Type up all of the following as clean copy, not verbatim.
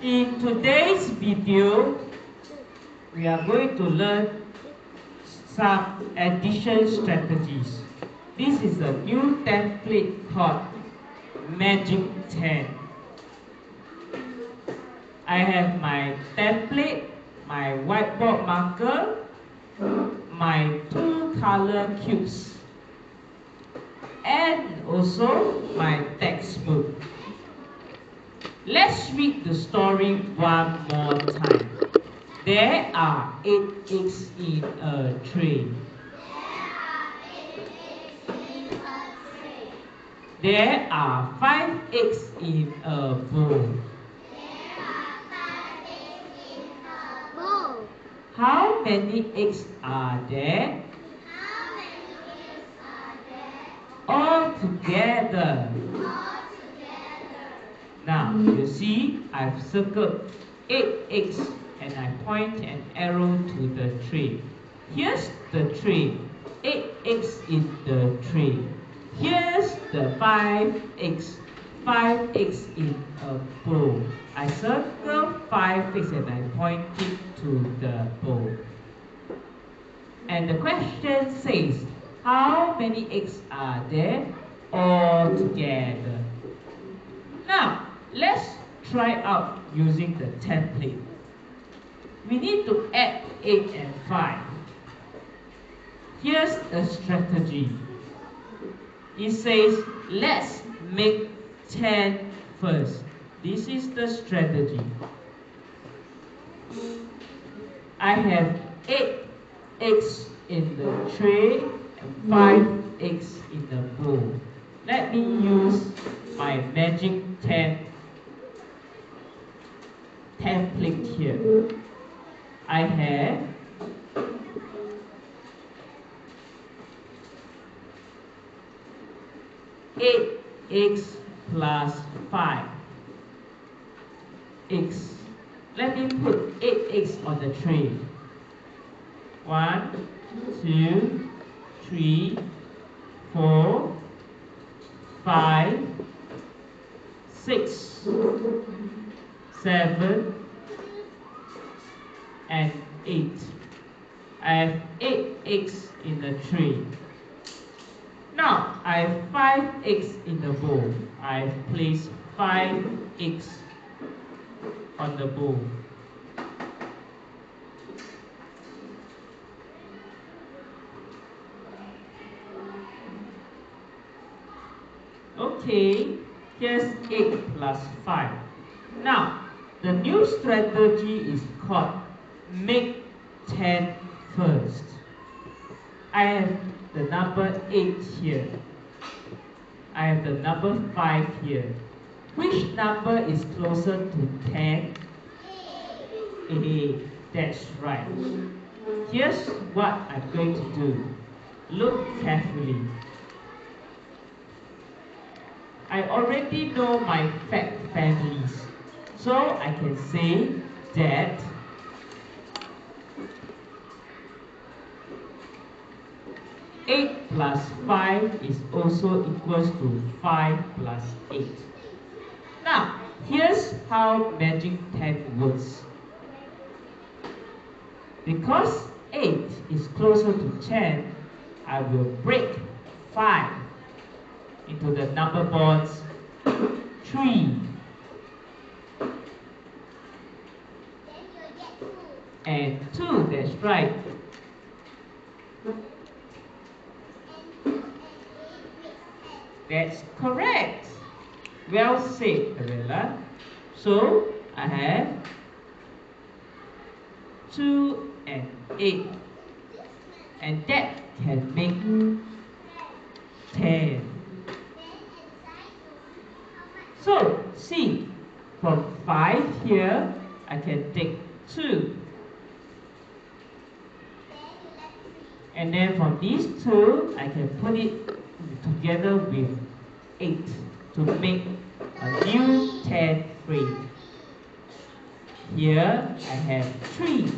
In today's video, we are going to learn some addition strategies. This is a new template called Magic 10. I have my template, my whiteboard marker, my 2 color cubes, and also my textbook. Let's read the story one more time. There are 8 eggs in a tray. There are 5 eggs in a bowl. How many eggs are there? All together. Now, you see, I've circled 8 eggs and I point an arrow to the tray. Here's the tray. 8 eggs in the tray. Here's the 5 eggs. 5 eggs in a bowl. I circle 5 eggs and I point it to the bowl. And the question says, how many eggs are there all together? Now, let's try out using the template. We need to add 8 and 5. Here's the strategy. It says, let's make 10 first. This is the strategy. I have 8 eggs in the tray and 5 eggs in the bowl. Let me use my Magic 10 template here. I have 8 eggs plus 5 eggs. Let me put 8 eggs on the tray. 1, 2, 3, 4, 5, 6, 7, and 8. I have 8 eggs in the tray. Now, I have 5 eggs in the bowl. I have placed 5 eggs on the bowl. Okay, here's 8 plus 5. Now, the new strategy is called make 10 first. I have the number 8 here. I have the number 5 here. Which number is closer to 10? 8. That's right. Here's what I'm going to do. Look carefully. I already know my fact families, so I can say that eight plus 5 is also equals to 5 plus 8. Now, here's how Magic 10 works. Because 8 is closer to 10, I will break 5 into the number bonds 3 and 2, that's right. That's correct. Well said, Arella. So, I have 2 and 8. And that can make 10. So, see, from 5 here, I can take 2. And then from these 2, I can put it together with 8 to make a new 10 frame. Here, I have 3.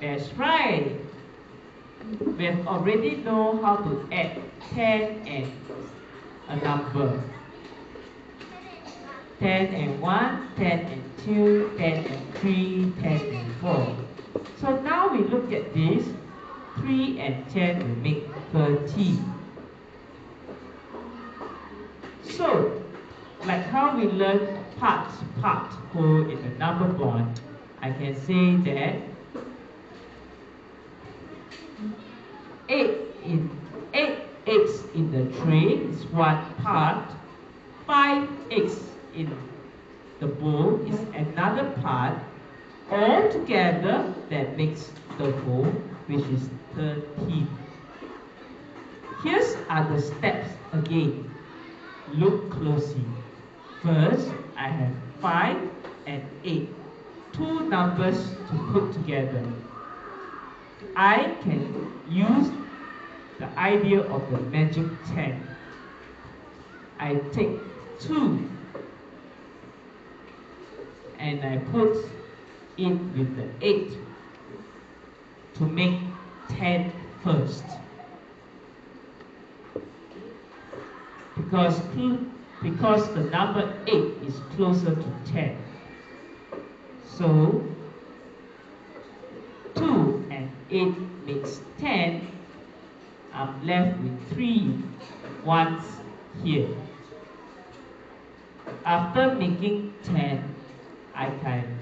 That's right. We have already know how to add 10 and a number. 10 and 1, 10 and 2, 10 and 3, 10 and 4. So now we look at this, 3 and 10 will make 13. So, like how we learn part whole in the number bond, I can say that 8x in the tray is one part, 5x in the bowl is another part. All together that makes the whole, which is 13. Here's are the steps again. Look closely. First, I have 5 and 8, two numbers to put together. I can use the idea of the magic 10. I take 2 and I put it with the 8 to make 10 first. Because the number 8 is closer to 10. So 2 and 8 makes 10. I'm left with 3 ones here. After making 10, I can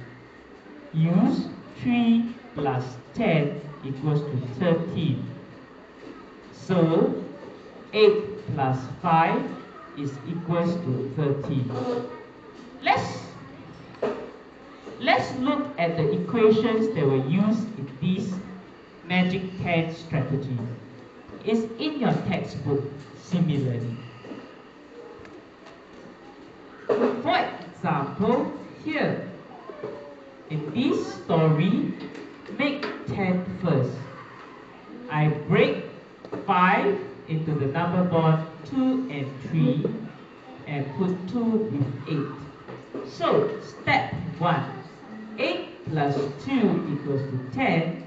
use 3 plus 10 equals to 13. So 8 plus 5 is equals to 13. Let's look at the equations that were used in this magic 10 strategy. It's in your textbook similarly. For example, here in this story, make 10 first. I break 5 into the number bond 2 and 3 and put 2 with 8. So step 1, 8 plus 2 equals to 10,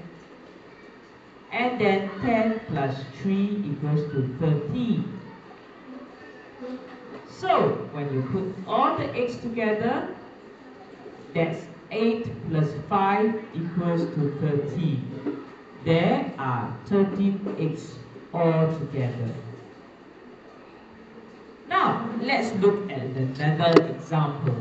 and then 10 plus 3 equals to 13. So when you put all the x together, that's 8 plus 5 equals to 13. There are 13x all together. Now, let's look at another example.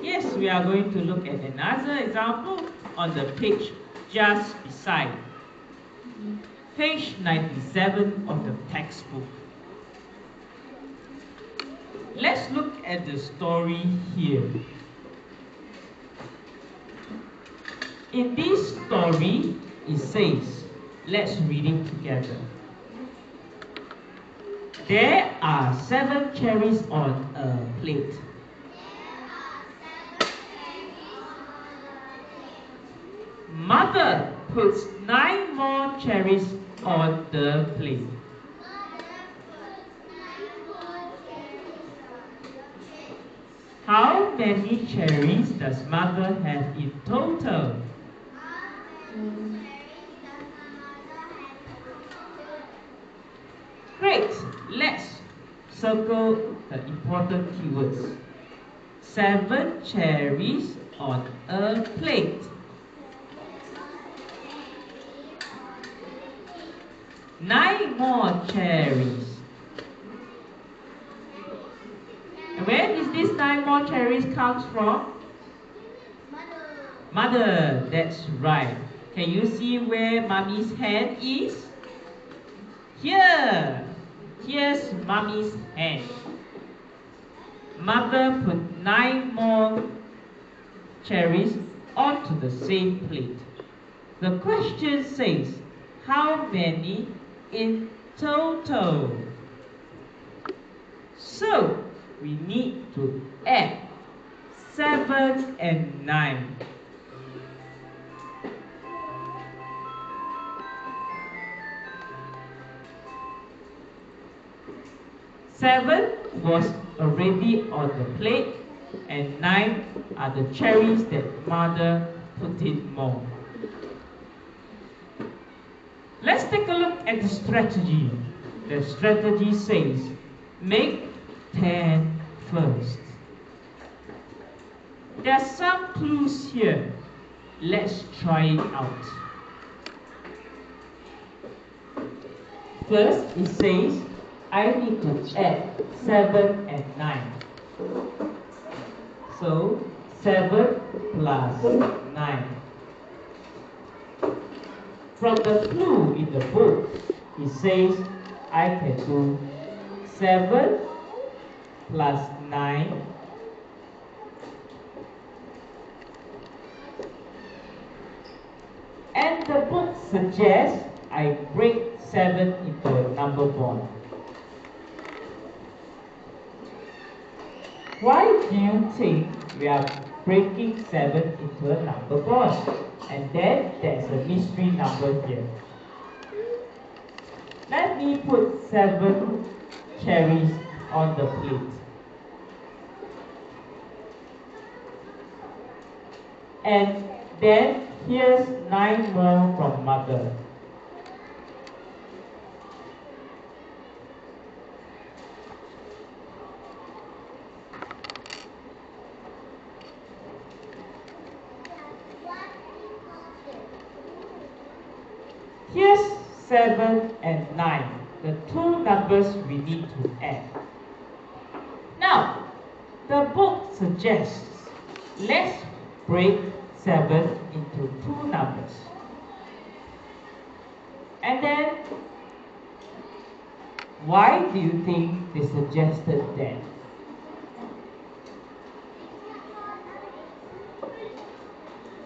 Yes, we are going to look at another example on the page just beside. Page 97 of the textbook. Let's look at the story here. In this story, it says, let's read it together. There are 7 cherries on a plate. Mother puts 9 more cherries on the plate. How many cherries does mother have in total? Great! Let's circle the important keywords. 7 cherries on a plate. 9 more cherries. And where is this 9 more cherries comes from? Mother, that's right. Can you see where mommy's hand is? Here. Here's mommy's hand. Mother put 9 more cherries onto the same plate. The question says, how many in total? So, we need to add 7 and 9. 7 was already on the plate, and 9 are the cherries that mother put in more. Let's take a look at the strategy. The strategy says, make 10 first. There are some clues here. Let's try it out. First, it says, I need to add 7 and 9. So, 7 plus 9. From the clue in the book, it says, I can do 7 plus 9 and the book suggests I break 7 into a number bond. Why do you think we are breaking 7 into a number bond? And then there's a mystery number here. Let me put 7 cherries on the plate. And then here's 9 more from mother. Here's 7 and 9, the two numbers we need to add. Now, the book suggests let's break 7 into two numbers. And then, why do you think they suggested that?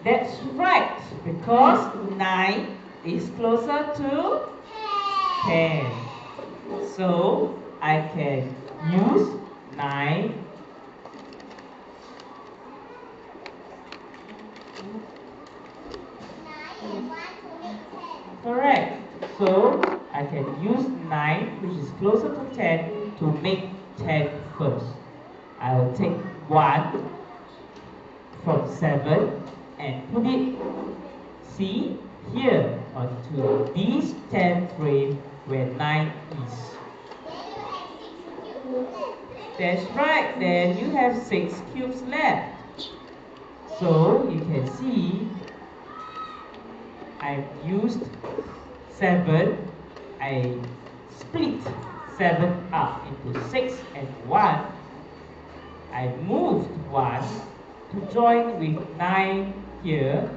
That's right, because 9 is closer to 10. So I can use 9 correct. So I can use 9, which is closer to 10, to make 10 first. I will take 1 from 7 and put it, see, here onto this 10 frame where 9 is. That's right, then you have 6 cubes left. So you can see I've used 7. I split 7 up into 6 and 1. I moved 1 to join with 9 here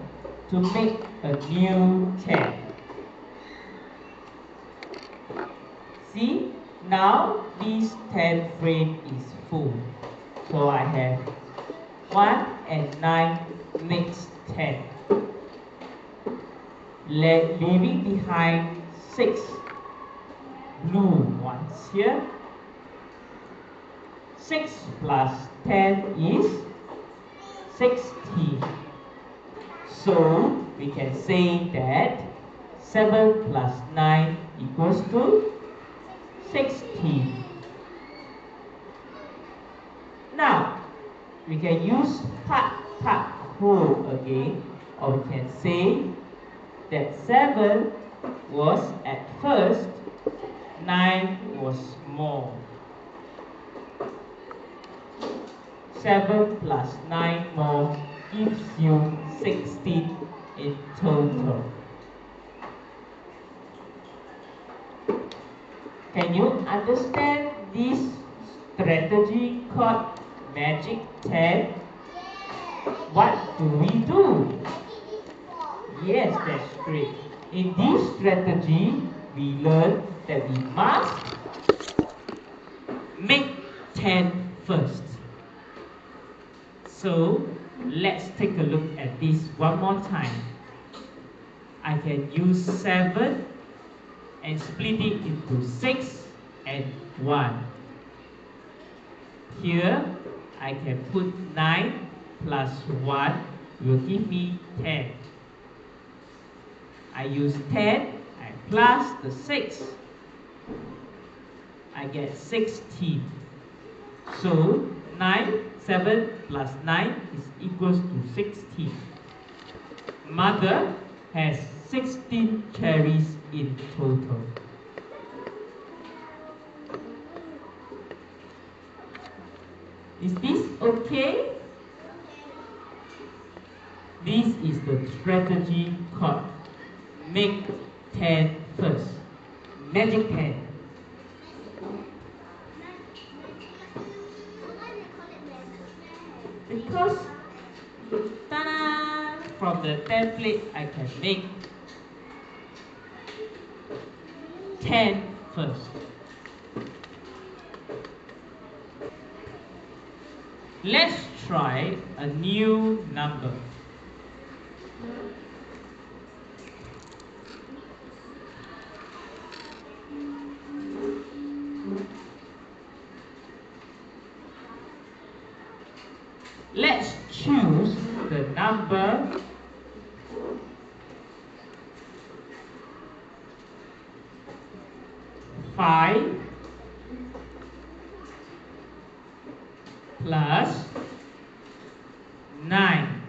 to make a new 10. See, now this 10 frame is full. So I have 1 and 9 makes 10. Leaving behind 6 blue ones here. 6 plus 10 is 16. So we can say that 7 plus 9 equals to 16. Now we can use part whole again, or we can say that 7 was at first, 9 was more. 7 plus 9 more gives you 16 in total. Can you understand this strategy called Magic 10? What do we do? Yes, that's great. In this strategy, we learn that we must make 10 first. So, let's take a look at this one more time. I can use 7 and split it into 6 and 1. Here, I can put 9 plus 1 will give me 10. I use 10 and plus the 6. I get 16. So 9. 7 plus 9 is equals to 16. Mother has 16 cherries in total. Is this okay? This is the strategy called make 10 first. Magic 10. Because ta-da, from the template I can make 10 first. Let's try a new number. Let's choose the number 5 plus 9.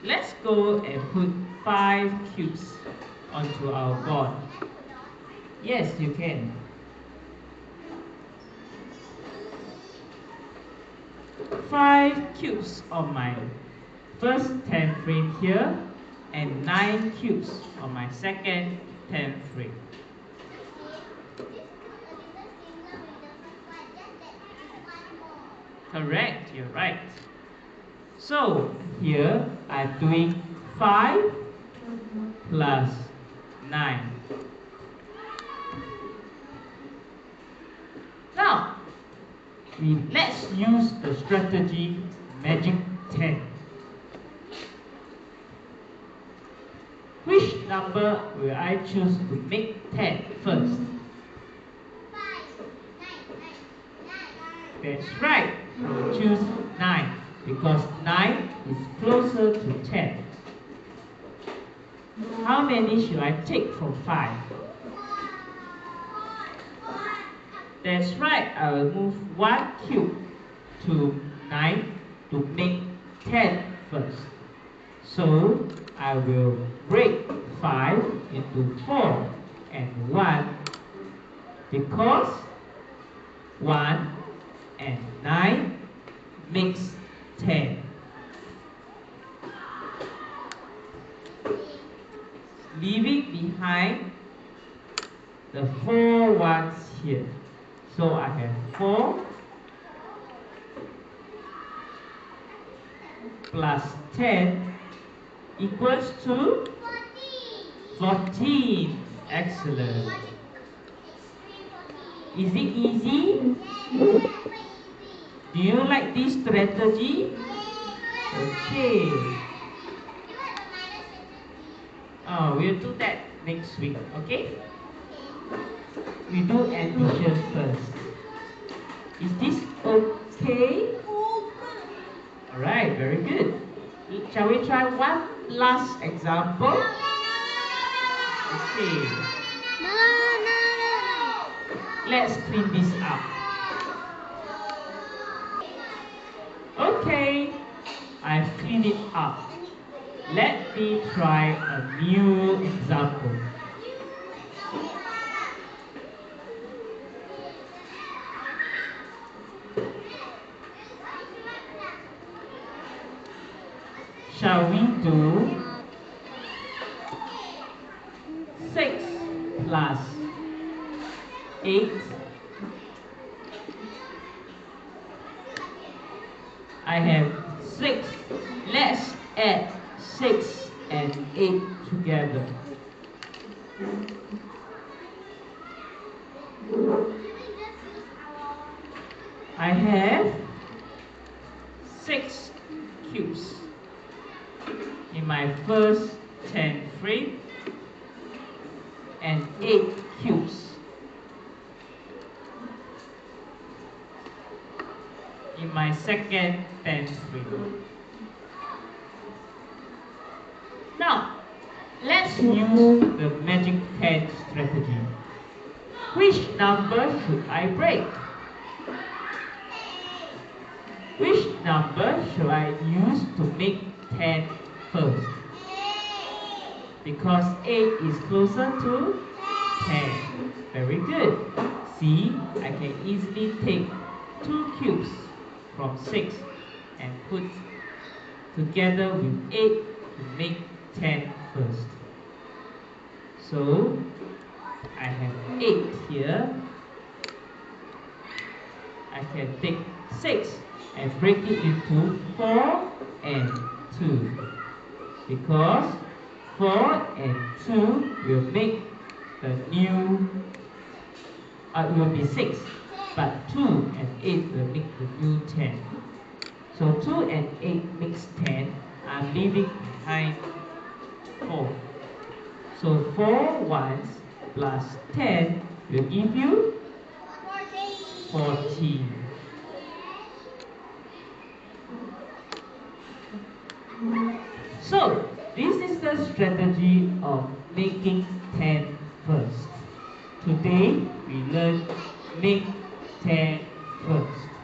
Let's go and put 5 cubes onto our board. Yes, you can. 5 cubes on my first 10 frame here and 9 cubes on my second 10 frame. Correct, you're right. So here I'm doing 5 plus 9. Now, let's use the strategy Magic 10. Which number will I choose to make 10 first? That's right, I will choose 9 because 9 is closer to 10. How many should I take from 5? That's right, I will move 1 cube to 9 to make 10 first. So I will break 5 into 4 and 1 because 1 and 9 makes 10. Leaving behind the 4 ones here. So I have 4 plus 10 equals to 14. Excellent. Is it easy? Do you like this strategy? Okay. Oh, we'll do that next week, okay? We do addition first. Is this okay? Alright, very good. Shall we try one last example? Okay. Let's clean this up. Okay, I've cleaned it up. Let me try a new example. Shall we do 6 plus 8? I have 6. Let's add 6 and 8 together. I have 6 cubes in my first 10 frame and 8 cubes in my second 10 frame. Now, let's use the Magic 10 strategy. Which number should I break? Which number should I use to make 10 first? Because 8 is closer to 10. Very good. See, I can easily take 2 cubes from 6 and put together with 8 to make 10 first. So, I have 8 here. I can take 6 and break it into 4 and 2. Because 4 and 2 will make the new, will be 6. But 2 and 8 will make the new 10. So 2 and 8 makes 10. I'm leaving behind 4. So 4 ones plus 10 will give you 14. So this is the strategy of making 10 first. Today we learn make 10 first.